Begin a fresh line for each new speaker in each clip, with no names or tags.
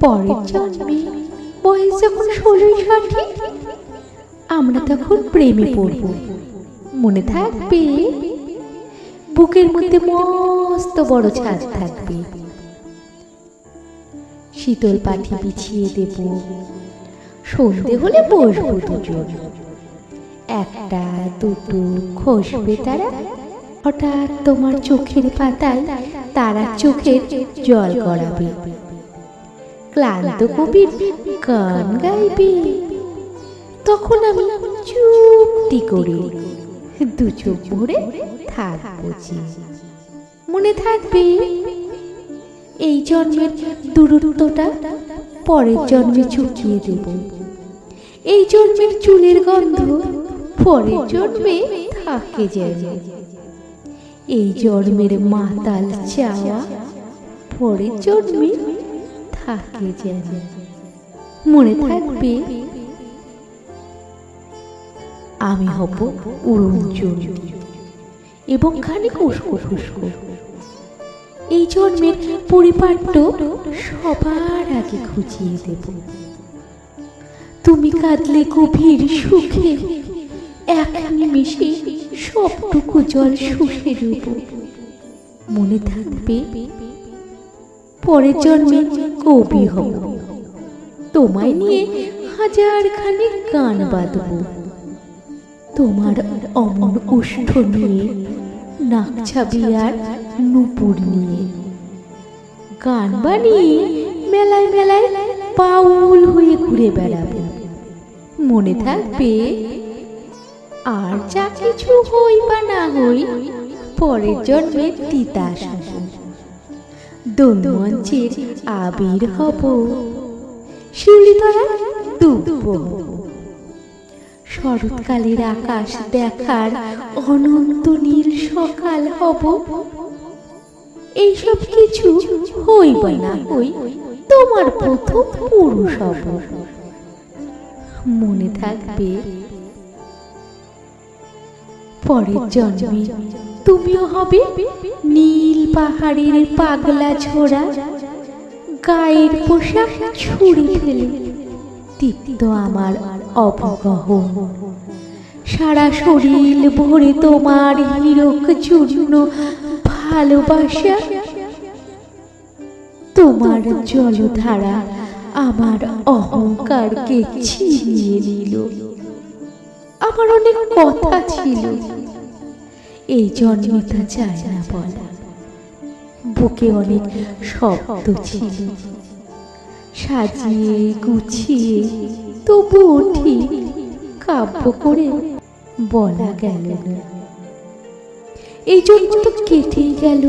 পরের জন্মে বয়স যখন 16-60 আমরা তখন প্রেমে পড়ব। মনে থাকবে? বুকের মধ্যে মস্ত বড় ছাদ থাকবে, শীতল পাটি বিছিয়ে দেব, সন্ধে হলে বসবো দুজন, একটা দুটো খসবে তারা, হঠাৎ তোমার চোখের পাতায় তারা চোখের জল গড়াবে, ক্লান্ত কবির গান গাইবে, তখন আমি চুপটি করে দু চোখ ভরে থাকবো। মনে থাকবে? এই জন্মের দূরত্বটা পরের জন্মে চুকিয়ে দেব, এই জন্মের চুলের গন্ধ পরের জন্মে থাকে যেন, এই জন্মের মাতাল চাওয়া পরের জন্মে থাকে যেন। মনে থাকবে? আমি হব উড়নচণ্ডী এবং খানিক উস্কো খুস্কো। এই জন্মের পরিপাট্য সবার আগে খুঁজিয়ে দেব। তুমি কাঁদলে গভীর সুখে এক নিমিষে সবটুকু জল শুষে দেব। মনে থাকবে? পরের জন্মে কবি হব, তোমায় নিয়ে হাজারখানি গান বাঁধব, তোমার অমন ওষ্ঠ নিয়ে, নাকছাবি আর নূপুর নিয়ে গান বানিয়ে মেলায় মেলায় পাউল হয়ে ঘুরে বেড়াবো। মনে থাকবে? আর যা কিছু হই বা না হই, পরের জন্মে তিতাস হব, দোলমঞ্চের আবির হব, শিউলিতলা দুব্ব হব, শরৎকালের আকাশ দেখার অনন্ত নীল সকাল হব। এইসব কিছু হই বা না হই, তোমার প্রথম পুরুষ হব। মনে থাকবে? পরের জন্মে তুমিও হবে নীল পাহাড়ের পাগলা ছোড়া, গায়ের পোশাক ছুঁড়ে ফেলে দীপ্ত আমার অবগহন, সারা শরীর ভরে তোমার হীরক চূর্ণ ভালোবাসা, তোমার জলধারা আমার অহংকারকে ছিনিয়ে নিল। আমার অনেক কথা ছিল, এই জন্মে তা চায় না বলা, বুকে অনেক শব্দ ছিল, সাজিয়ে গুছিয়ে তবুও ঠিক কাব্য করে বলা গেল না। এই জন্য তো কেটেই গেল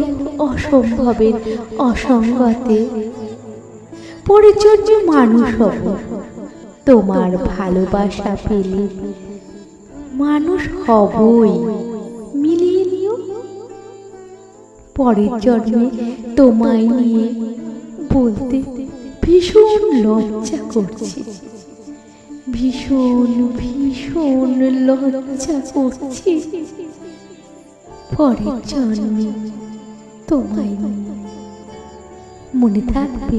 অসম্ভবের অসঙ্গতে। পরের জন্মে মানুষ হব, তোমার ভালোবাসা পেলে মানুষ হবই, মিলিয়ে নিও। পরের জন্মে তোমায় নিয়ে বলতে ভীষণ লজ্জা করছে, ভীষণ ভীষণ লজ্জা করছে। পরের জন্মে তোমায় নিয়ে। মনে থাকবে?